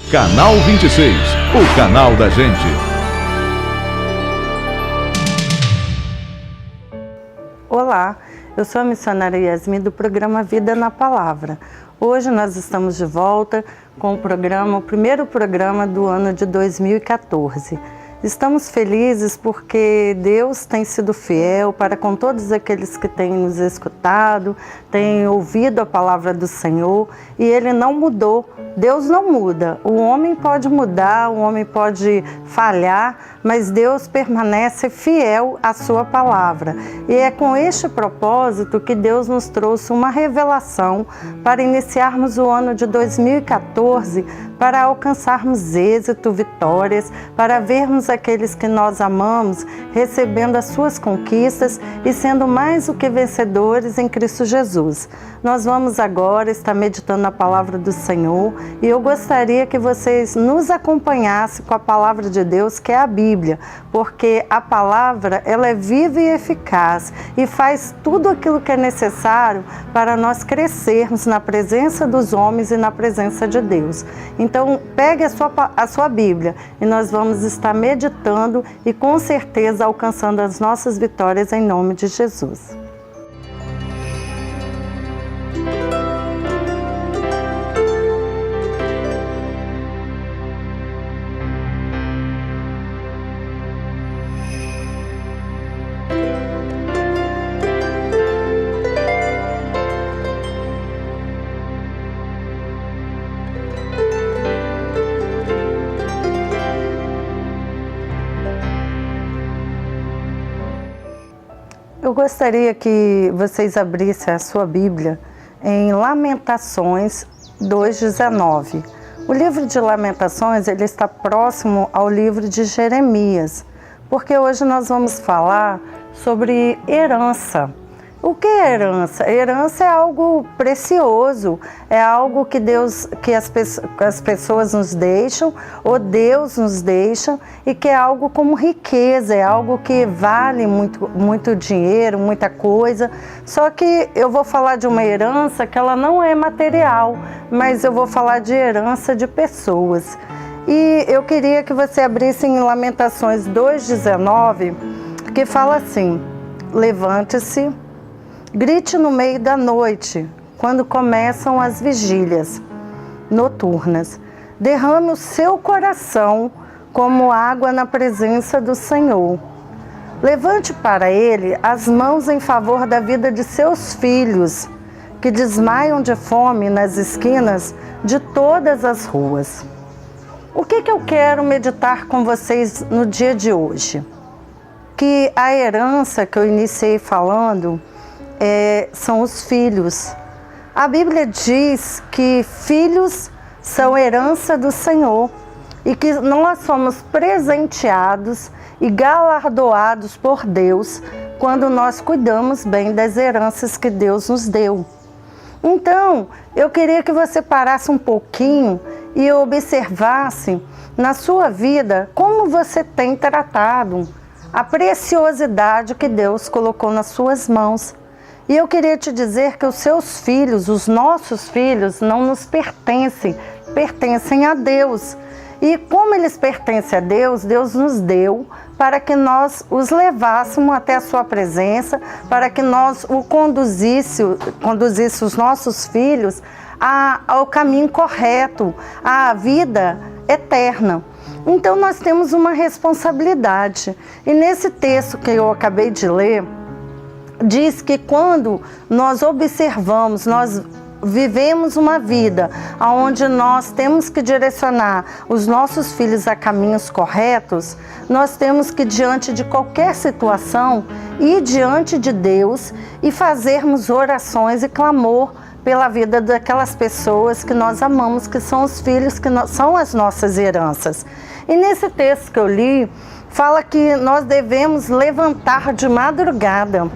Canal 26, o canal da gente. Olá, eu sou a missionária Yasmin do programa Vida na Palavra. Hoje nós estamos de volta com o primeiro programa do ano de 2014. Estamos felizes porque Deus tem sido fiel para com todos aqueles que têm nos escutado, têm ouvido a palavra do Senhor, e Ele não mudou. Deus não muda. O homem pode mudar, o homem pode falhar, mas Deus permanece fiel à sua palavra. E é com este propósito que Deus nos trouxe uma revelação para iniciarmos o ano de 2014, para alcançarmos êxito, vitórias, para vermos aqueles que nós amamos recebendo as suas conquistas e sendo mais do que vencedores em Cristo Jesus. Nós vamos agora estar meditando na palavra do Senhor e eu gostaria que vocês nos acompanhassem com a palavra de Deus, que é a Bíblia, porque a palavra ela é viva e eficaz e faz tudo aquilo que é necessário para nós crescermos na presença dos homens e na presença de Deus. Então, pegue a sua Bíblia e nós vamos estar meditando e com certeza alcançando as nossas vitórias em nome de Jesus. Eu gostaria que vocês abrissem a sua Bíblia em Lamentações 2:19. O livro de Lamentações ele está próximo ao livro de Jeremias, porque hoje nós vamos falar sobre herança. O que é herança? Herança é algo precioso, é algo que as pessoas nos deixam, ou Deus nos deixa, e que é algo como riqueza, é algo que vale muito dinheiro, muita coisa. Só que eu vou falar de uma herança que ela não é material, mas eu vou falar de herança de pessoas. E eu queria que você abrisse em Lamentações 2:19, que fala assim: levante-se, grite no meio da noite, quando começam as vigílias noturnas. Derrame o seu coração como água na presença do Senhor. Levante para Ele as mãos em favor da vida de seus filhos, que desmaiam de fome nas esquinas de todas as ruas. O que eu quero meditar com vocês no dia de hoje? Que a herança que eu iniciei falando são os filhos. A Bíblia diz que filhos são herança do Senhor e que nós somos presenteados e galardoados por Deus quando nós cuidamos bem das heranças que Deus nos deu. Então, eu queria que você parasse um pouquinho e observasse na sua vida como você tem tratado a preciosidade que Deus colocou nas suas mãos. E eu queria te dizer que os seus filhos, os nossos filhos, não nos pertencem, pertencem a Deus. E como eles pertencem a Deus, Deus nos deu para que nós os levássemos até a sua presença, para que nós conduzisse os nossos filhos ao caminho correto, à vida eterna. Então nós temos uma responsabilidade. E nesse texto que eu acabei de ler, diz que quando nós observamos, nós vivemos uma vida onde nós temos que direcionar os nossos filhos a caminhos corretos, nós temos que, diante de qualquer situação, ir diante de Deus e fazermos orações e clamor pela vida daquelas pessoas que nós amamos, que são os filhos, que são as nossas heranças. E nesse texto que eu li, fala que nós devemos levantar de madrugada,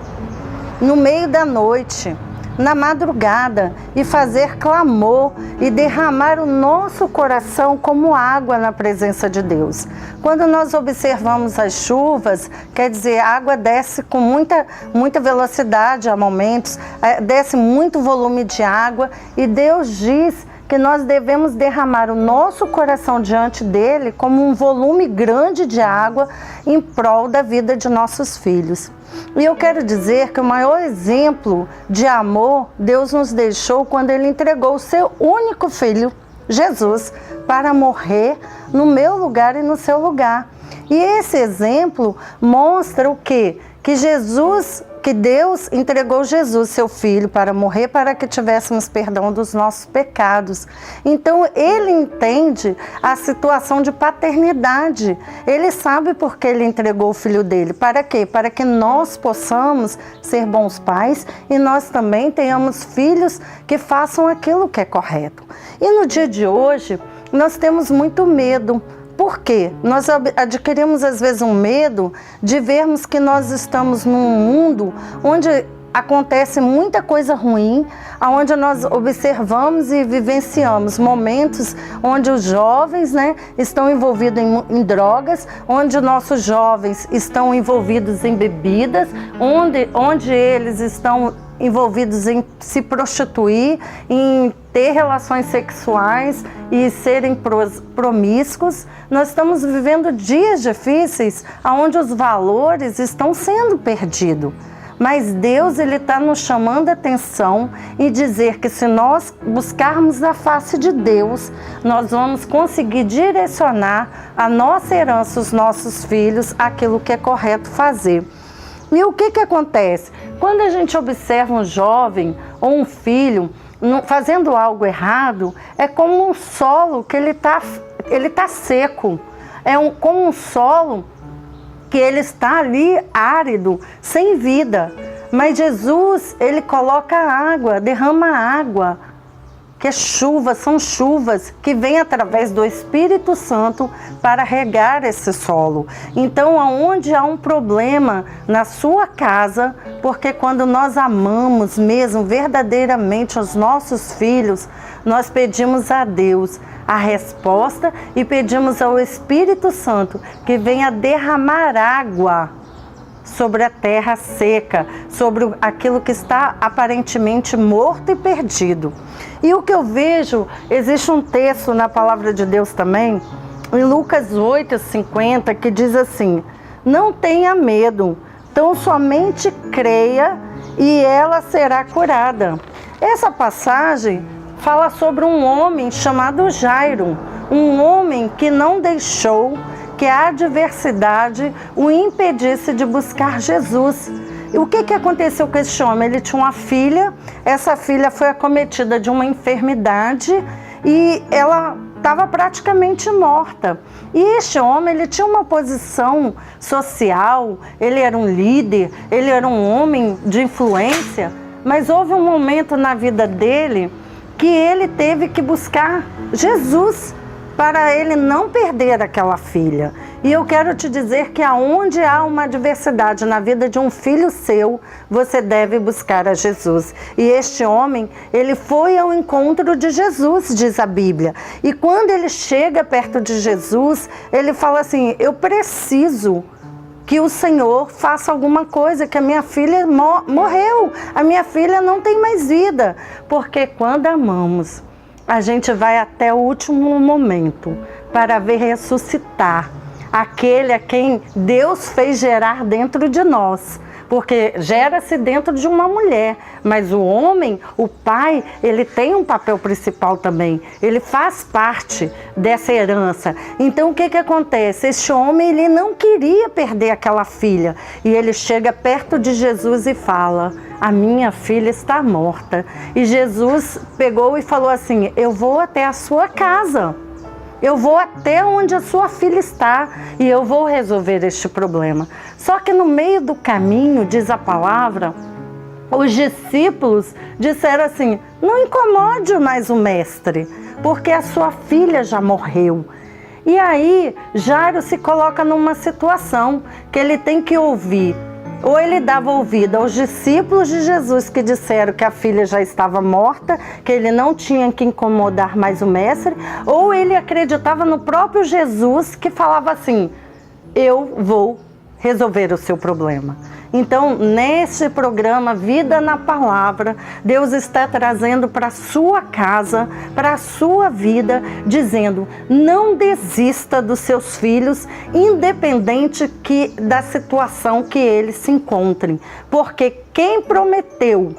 no meio da noite, na madrugada, e fazer clamor e derramar o nosso coração como água na presença de Deus. Quando nós observamos as chuvas, quer dizer, a água desce com muita velocidade a momentos, desce muito volume de água, e Deus diz que nós devemos derramar o nosso coração diante dele como um volume grande de água em prol da vida de nossos filhos. E eu quero dizer que o maior exemplo de amor Deus nos deixou quando ele entregou o seu único filho, Jesus, para morrer no meu lugar e no seu lugar. E esse exemplo mostra o quê? Que Deus entregou Jesus, seu Filho, para morrer, para que tivéssemos perdão dos nossos pecados. Então, ele entende a situação de paternidade. Ele sabe por que ele entregou o Filho dele. Para quê? Para que nós possamos ser bons pais e nós também tenhamos filhos que façam aquilo que é correto. E no dia de hoje, nós temos muito medo. Por quê? Nós adquirimos às vezes um medo de vermos que nós estamos num mundo onde acontece muita coisa ruim, onde nós observamos e vivenciamos momentos onde os jovens, estão envolvidos em drogas, onde nossos jovens estão envolvidos em bebidas, onde eles estão envolvidos em se prostituir, em ter relações sexuais e serem promíscuos. Nós estamos vivendo dias difíceis onde os valores estão sendo perdidos. Mas Deus está nos chamando a atenção e dizer que se nós buscarmos a face de Deus, nós vamos conseguir direcionar a nossa herança, os nossos filhos, aquilo que é correto fazer. E o que acontece? Quando a gente observa um jovem ou um filho fazendo algo errado, é como um solo que ele tá seco. Como um solo que ele está ali árido, sem vida. Mas Jesus, ele coloca água, derrama água, que é chuva, são chuvas que vêm através do Espírito Santo para regar esse solo. Então, aonde há um problema na sua casa, porque quando nós amamos mesmo, verdadeiramente os nossos filhos, nós pedimos a Deus a resposta e pedimos ao Espírito Santo que venha derramar água sobre a terra seca, sobre aquilo que está aparentemente morto e perdido. E o que eu vejo, existe um texto na palavra de Deus também, em Lucas 8:50, que diz assim: não tenha medo, tão somente creia e ela será curada. Essa passagem fala sobre um homem chamado Jairo, um homem que não deixou que a adversidade o impedisse de buscar Jesus. E o que aconteceu com esse homem? Ele tinha uma filha, essa filha foi acometida de uma enfermidade e ela estava praticamente morta. E este homem, ele tinha uma posição social, ele era um líder, ele era um homem de influência, mas houve um momento na vida dele que ele teve que buscar Jesus para ele não perder aquela filha. E eu quero te dizer que aonde há uma adversidade na vida de um filho seu, você deve buscar a Jesus. E este homem, ele foi ao encontro de Jesus, diz a Bíblia. E quando ele chega perto de Jesus, ele fala assim: eu preciso que o Senhor faça alguma coisa, que a minha filha morreu, a minha filha não tem mais vida. Porque quando amamos, a gente vai até o último momento para ver ressuscitar aquele a quem Deus fez gerar dentro de nós. Porque gera-se dentro de uma mulher, mas o homem, o pai, ele tem um papel principal também. Ele faz parte dessa herança. Então o que acontece? Este homem, ele não queria perder aquela filha. E ele chega perto de Jesus e fala: a minha filha está morta. E Jesus pegou e falou assim: eu vou até a sua casa. Eu vou até onde a sua filha está e eu vou resolver este problema. Só que no meio do caminho, diz a palavra, os discípulos disseram assim: não incomode mais o mestre, porque a sua filha já morreu. E aí, Jairo se coloca numa situação que ele tem que ouvir. Ou ele dava ouvido aos discípulos de Jesus que disseram que a filha já estava morta, que ele não tinha que incomodar mais o mestre, ou ele acreditava no próprio Jesus que falava assim: eu vou resolver o seu problema. Então, nesse programa Vida na Palavra, Deus está trazendo para a sua casa, para a sua vida, dizendo: não desista dos seus filhos, independente da situação que eles se encontrem. Porque quem prometeu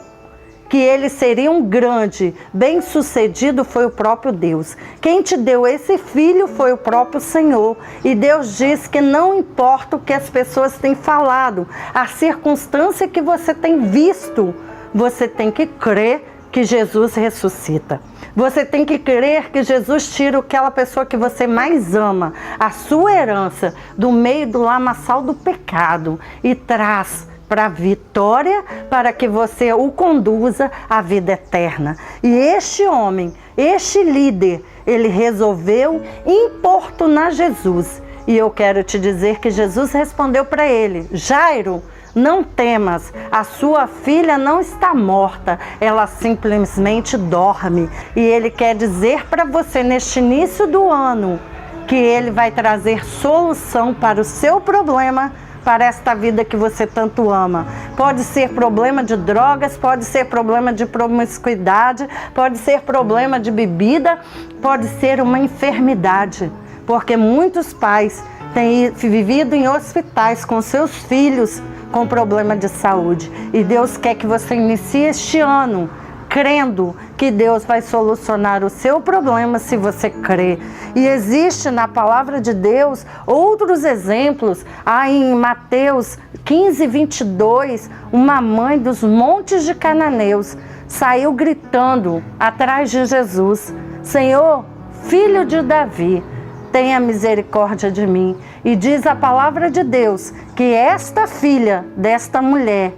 que eles seriam grande, bem-sucedido, foi o próprio Deus. Quem te deu esse filho foi o próprio Senhor. E Deus diz que não importa o que as pessoas têm falado, a circunstância que você tem visto, você tem que crer que Jesus ressuscita. Você tem que crer que Jesus tira aquela pessoa que você mais ama, a sua herança, do meio do lamaçal do pecado e traz para a vitória, para que você o conduza à vida eterna. E este homem, este líder, ele resolveu importunar Jesus. E eu quero te dizer que Jesus respondeu para ele: Jairo, não temas, a sua filha não está morta, ela simplesmente dorme. E ele quer dizer para você neste início do ano que ele vai trazer solução para o seu problema, para esta vida que você tanto ama. Pode ser problema de drogas, pode ser problema de promiscuidade, pode ser problema de bebida, pode ser uma enfermidade, porque muitos pais têm vivido em hospitais com seus filhos com problema de saúde. E Deus quer que você inicie este ano crendo que Deus vai solucionar o seu problema se você crer. E existe na palavra de Deus outros exemplos. Em Mateus 15, 22, uma mãe dos montes de cananeus saiu gritando atrás de Jesus: Senhor, filho de Davi, tenha misericórdia de mim. E diz a palavra de Deus que esta filha desta mulher,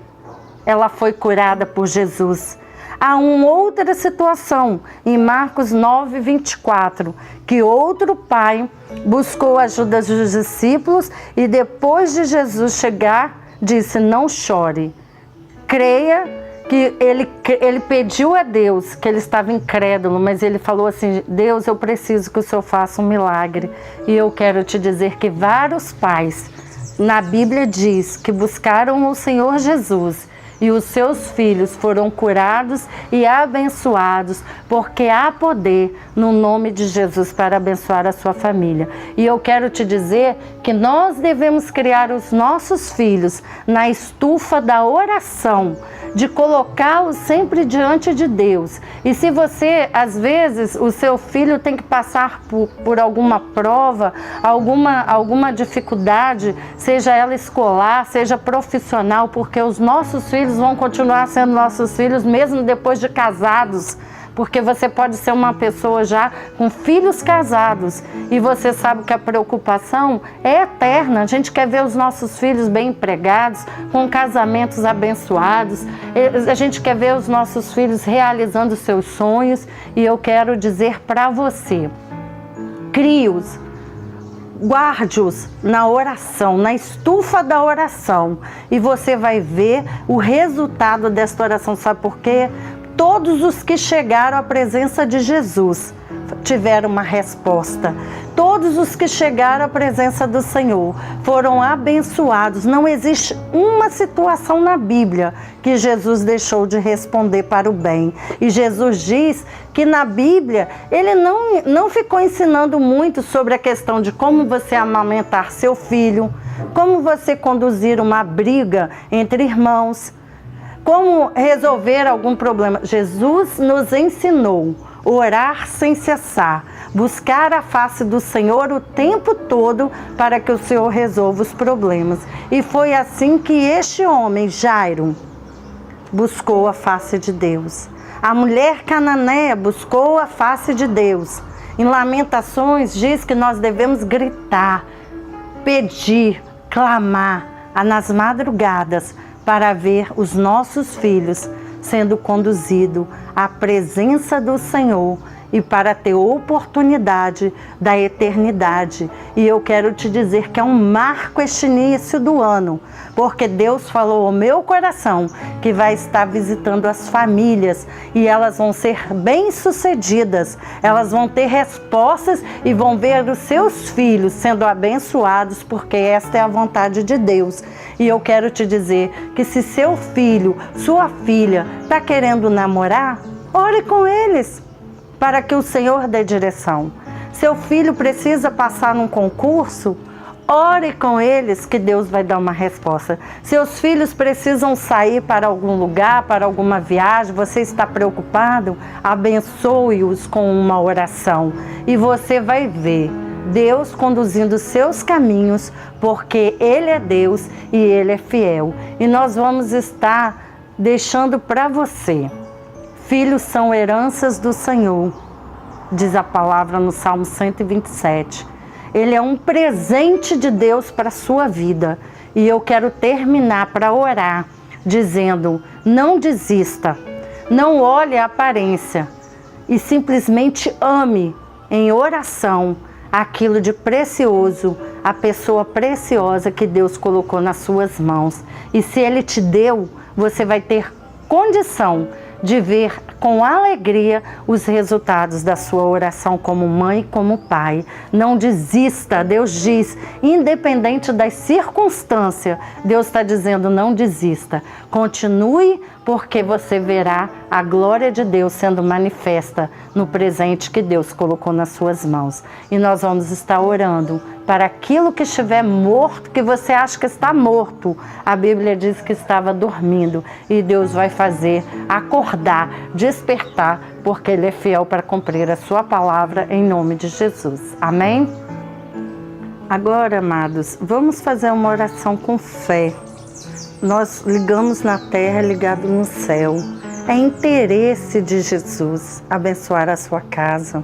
ela foi curada por Jesus. Há uma outra situação, em Marcos 9, 24, que outro pai buscou a ajuda dos discípulos e depois de Jesus chegar, disse: não chore. Creia que ele pediu a Deus, que ele estava incrédulo, mas ele falou assim: Deus, eu preciso que o Senhor faça um milagre. E eu quero te dizer que vários pais, na Bíblia diz, que buscaram o Senhor Jesus, e os seus filhos foram curados e abençoados, porque há poder no nome de Jesus para abençoar a sua família. E eu quero te dizer que nós devemos criar os nossos filhos na estufa da oração, de colocá-los sempre diante de Deus. E se você, às vezes, o seu filho tem que passar por alguma prova, alguma dificuldade, seja ela escolar, seja profissional, porque os nossos filhos vão continuar sendo nossos filhos mesmo depois de casados, porque você pode ser uma pessoa já com filhos casados e você sabe que a preocupação é eterna. A gente quer ver os nossos filhos bem empregados, com casamentos abençoados, a gente quer ver os nossos filhos realizando seus sonhos. E eu quero dizer para você: crie-os, guarde-os na oração, na estufa da oração, e você vai ver o resultado desta oração. Sabe por quê? Todos os que chegaram à presença de Jesus tiveram uma resposta. Todos os que chegaram à presença do Senhor foram abençoados. Não existe uma situação na Bíblia que Jesus deixou de responder para o bem. E Jesus diz que na Bíblia ele não ficou ensinando muito sobre a questão de como você amamentar seu filho, como você conduzir uma briga entre irmãos, como resolver algum problema. Jesus nos ensinou a orar sem cessar, buscar a face do Senhor o tempo todo para que o Senhor resolva os problemas. E foi assim que este homem, Jairo, buscou a face de Deus. A mulher cananeia buscou a face de Deus. Em Lamentações diz que nós devemos gritar, pedir, clamar nas madrugadas, para ver os nossos filhos sendo conduzidos à presença do Senhor e para ter oportunidade da eternidade. E eu quero te dizer que é um marco este início do ano, porque Deus falou ao meu coração que vai estar visitando as famílias e elas vão ser bem-sucedidas, elas vão ter respostas e vão ver os seus filhos sendo abençoados, porque esta é a vontade de Deus. E eu quero te dizer que se seu filho, sua filha está querendo namorar, ore com eles para que o Senhor dê direção. Seu filho precisa passar num concurso, ore com eles que Deus vai dar uma resposta. Seus filhos precisam sair para algum lugar, para alguma viagem, você está preocupado? Abençoe-os com uma oração e você vai ver Deus conduzindo seus caminhos, porque Ele é Deus e Ele é fiel. E nós vamos estar deixando para você: filhos são heranças do Senhor, diz a palavra no Salmo 127. Ele é um presente de Deus para a sua vida. E eu quero terminar para orar, dizendo: não desista, não olhe a aparência e simplesmente ame em oração aquilo de precioso, a pessoa preciosa que Deus colocou nas suas mãos. E se Ele te deu, você vai ter condição de ver com alegria os resultados da sua oração como mãe e como pai. Não desista, Deus diz, independente das circunstâncias, Deus está dizendo: não desista, continue, porque você verá a glória de Deus sendo manifesta no presente que Deus colocou nas suas mãos. E nós vamos estar orando para aquilo que estiver morto, que você acha que está morto. A Bíblia diz que estava dormindo e Deus vai fazer acordar, despertar, porque Ele é fiel para cumprir a sua palavra, em nome de Jesus. Amém? Agora, amados, vamos fazer uma oração com fé. Nós ligamos na terra, ligado no céu. É interesse de Jesus abençoar a sua casa.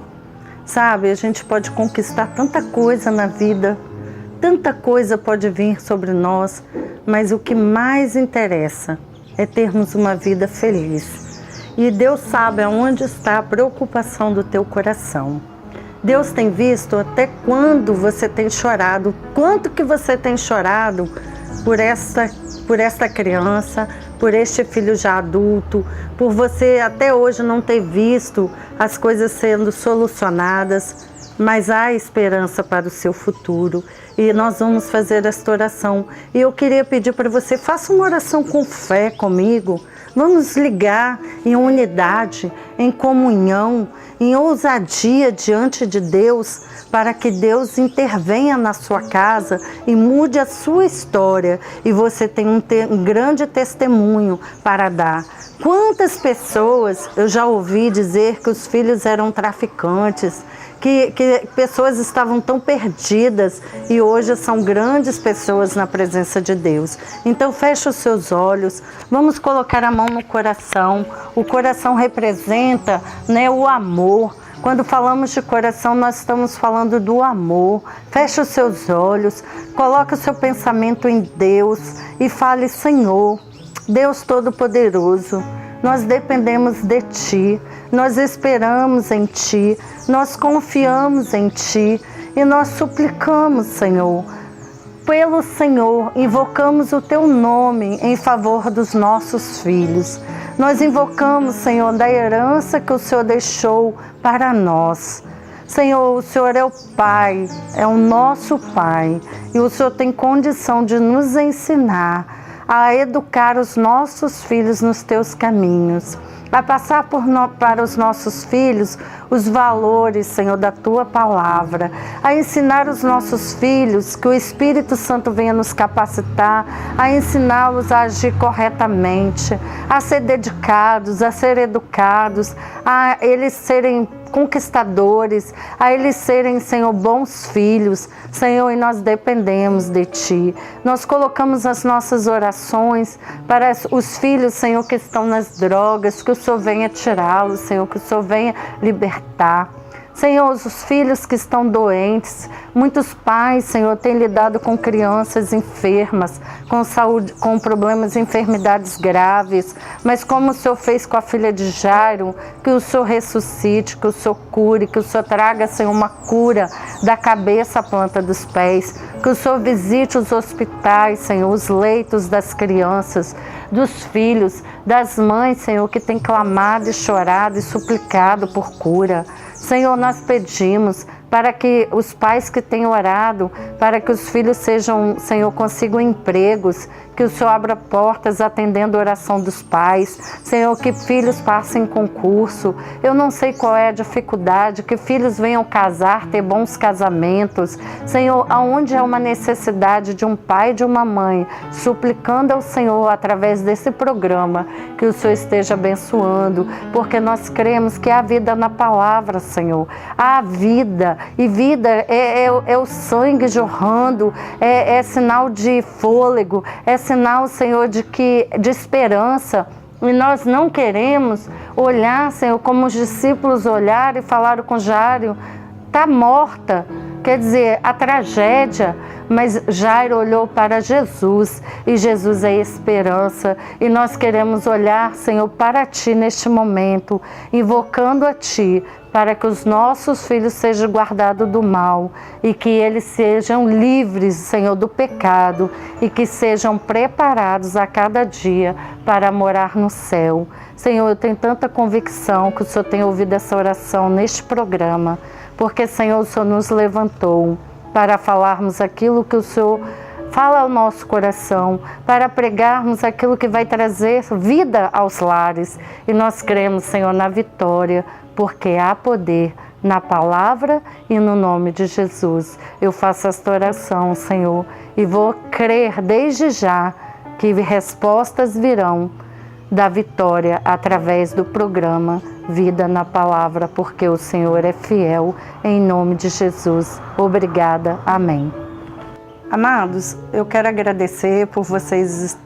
Sabe, a gente pode conquistar tanta coisa na vida, tanta coisa pode vir sobre nós, mas o que mais interessa é termos uma vida feliz. E Deus sabe aonde está a preocupação do teu coração. Deus tem visto até quando você tem chorado, quanto que você tem chorado por esta criança, por este filho já adulto, por você até hoje não ter visto as coisas sendo solucionadas, mas há esperança para o seu futuro. E nós vamos fazer esta oração. E eu queria pedir para você, faça uma oração com fé comigo. Vamos ligar em unidade, em comunhão, em ousadia diante de Deus, para que Deus intervenha na sua casa e mude a sua história e você tenha um grande testemunho para dar. Quantas pessoas eu já ouvi dizer que os filhos eram traficantes, que pessoas estavam tão perdidas e hoje são grandes pessoas na presença de Deus. Então feche os seus olhos, vamos colocar a mão no coração. O coração representa, o amor. Quando falamos de coração, nós estamos falando do amor. Feche os seus olhos, coloque o seu pensamento em Deus e fale: Senhor, Deus Todo-Poderoso, nós dependemos de Ti, nós esperamos em Ti, nós confiamos em Ti e nós suplicamos, Senhor, pelo Senhor, invocamos o Teu nome em favor dos nossos filhos. Nós invocamos, Senhor, da herança que o Senhor deixou para nós. Senhor, o Senhor é o Pai, é o nosso Pai, e o Senhor tem condição de nos ensinar a educar os nossos filhos nos Teus caminhos, a passar para os nossos filhos os valores, Senhor, da Tua palavra, a ensinar os nossos filhos que o Espírito Santo venha nos capacitar, a ensiná-los a agir corretamente, a ser dedicados, a ser educados, a eles serem conquistadores, a eles serem, Senhor, bons filhos. Senhor, e nós dependemos de Ti. Nós colocamos as nossas orações para os filhos, Senhor, que estão nas drogas, que o Senhor venha tirá-los, Senhor, que o Senhor venha libertar. Senhor, os filhos que estão doentes, muitos pais, Senhor, têm lidado com crianças enfermas, com saúde, com problemas, enfermidades graves, mas como o Senhor fez com a filha de Jairo, que o Senhor ressuscite, que o Senhor cure, que o Senhor traga, Senhor, uma cura da cabeça à planta dos pés, que o Senhor visite os hospitais, Senhor, os leitos das crianças, dos filhos, das mães, Senhor, que têm clamado e chorado e suplicado por cura. Senhor, nós pedimos para que os pais que têm orado, para que os filhos sejam, Senhor, consigam empregos, que o Senhor abra portas atendendo a oração dos pais. Senhor, que filhos passem concurso. Eu não sei qual é a dificuldade, que filhos venham casar, ter bons casamentos. Senhor, aonde há uma necessidade de um pai e de uma mãe, suplicando ao Senhor através desse programa, que o Senhor esteja abençoando, porque nós cremos que há vida na palavra, Senhor. Há vida, e vida é o sangue jorrando, é sinal de fôlego, é sinal, Senhor, de esperança. E nós não queremos olhar, Senhor, como os discípulos olharam e falaram com Jairo, está morta, quer dizer, a tragédia. Mas Jairo olhou para Jesus, e Jesus é esperança, e nós queremos olhar, Senhor, para Ti neste momento, invocando a Ti, para que os nossos filhos sejam guardados do mal, e que eles sejam livres, Senhor, do pecado, e que sejam preparados a cada dia para morar no céu. Senhor, eu tenho tanta convicção que o Senhor tem ouvido essa oração neste programa, porque, Senhor, o Senhor nos levantou para falarmos aquilo que o Senhor fala ao nosso coração, para pregarmos aquilo que vai trazer vida aos lares. E nós cremos, Senhor, na vitória, porque há poder na palavra e no nome de Jesus. Eu faço esta oração, Senhor, e vou crer desde já que respostas virão da vitória através do programa Vida na Palavra, porque o Senhor é fiel, em nome de Jesus. Obrigada. Amém. Amados, eu quero agradecer por vocês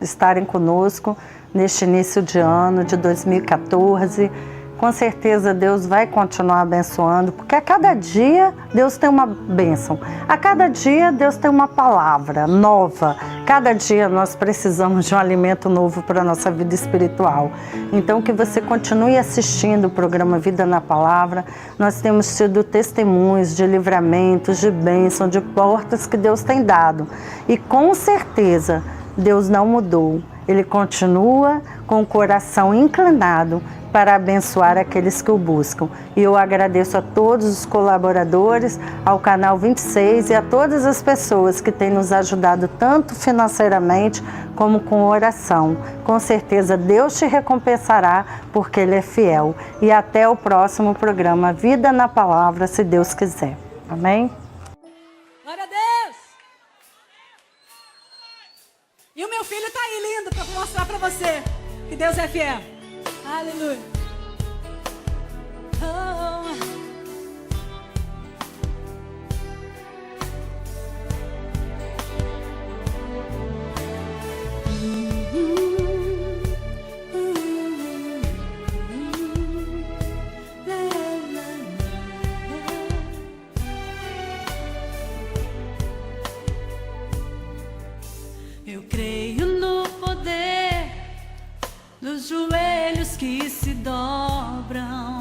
estarem conosco neste início de ano de 2014. Com certeza Deus vai continuar abençoando, porque a cada dia Deus tem uma bênção. A cada dia Deus tem uma palavra nova. Cada dia nós precisamos de um alimento novo para a nossa vida espiritual. Então que você continue assistindo o programa Vida na Palavra. Nós temos tido testemunhos de livramentos, de bênção, de portas que Deus tem dado. E com certeza Deus não mudou. Ele continua com o coração inclinado para abençoar aqueles que o buscam. E eu agradeço a todos os colaboradores, ao Canal 26 e a todas as pessoas que têm nos ajudado tanto financeiramente como com oração. Com certeza Deus te recompensará, porque Ele é fiel. E até o próximo programa Vida na Palavra, se Deus quiser. Amém? Glória a Deus! E o meu filho está aí lindo para mostrar para você que Deus é fiel. Aleluia. Oh. Eu creio no poder dos joelhos que se dobram.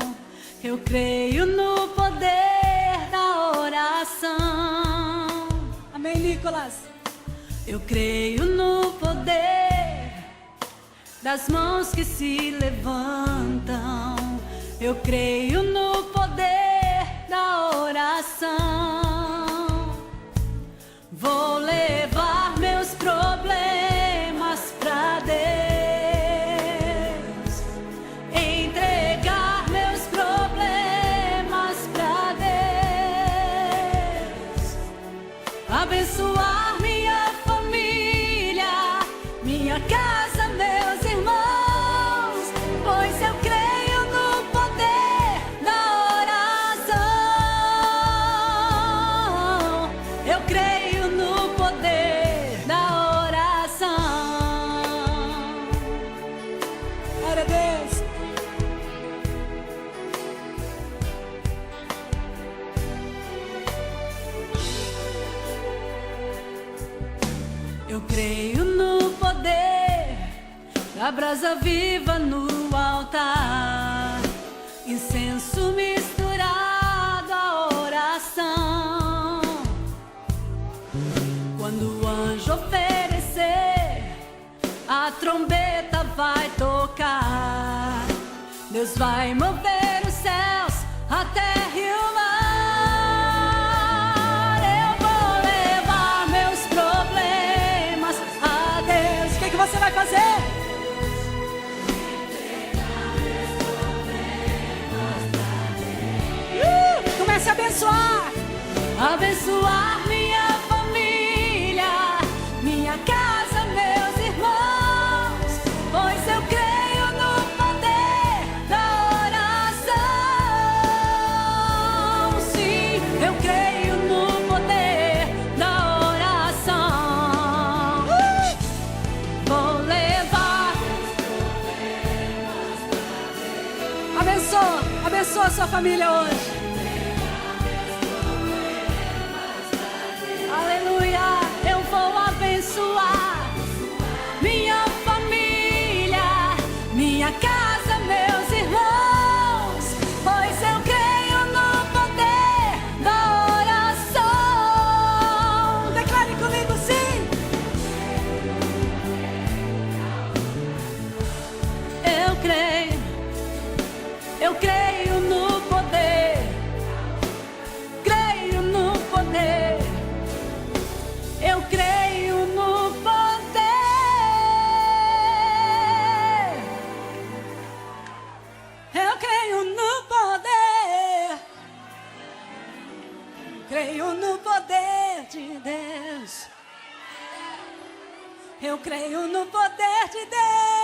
Eu creio no poder da oração. Amém, Nicolas? Eu creio no poder das mãos que se levantam. Eu creio no poder da oração. Vou levar meus problemas pra Deus. Abençoar minha família, minha casa, meus irmãos, pois eu creio no poder da oração. Eu creio no poder da oração. Glória a Deus. Eu creio no poder da brasa viva no altar, incenso misturado à oração. Quando o anjo oferecer, a trombeta vai tocar. Deus vai mover os céus, a terra e o mar. Eu vou levar meus problemas a Deus. O que você vai fazer? Comece a abençoar. Abençoar minha família, minha casa, meus irmãos, pois eu creio no poder da oração. Sim, eu creio no poder da oração. Vou levar. Abençoa a sua família hoje. Aleluia, eu vou abençoar minha família, minha casa, meus irmãos, pois eu creio no poder da oração. Declare comigo, sim. Eu creio no poder, creio no poder. Eu creio no poder. Eu creio no poder. Creio no poder de Deus. Eu creio no poder de Deus.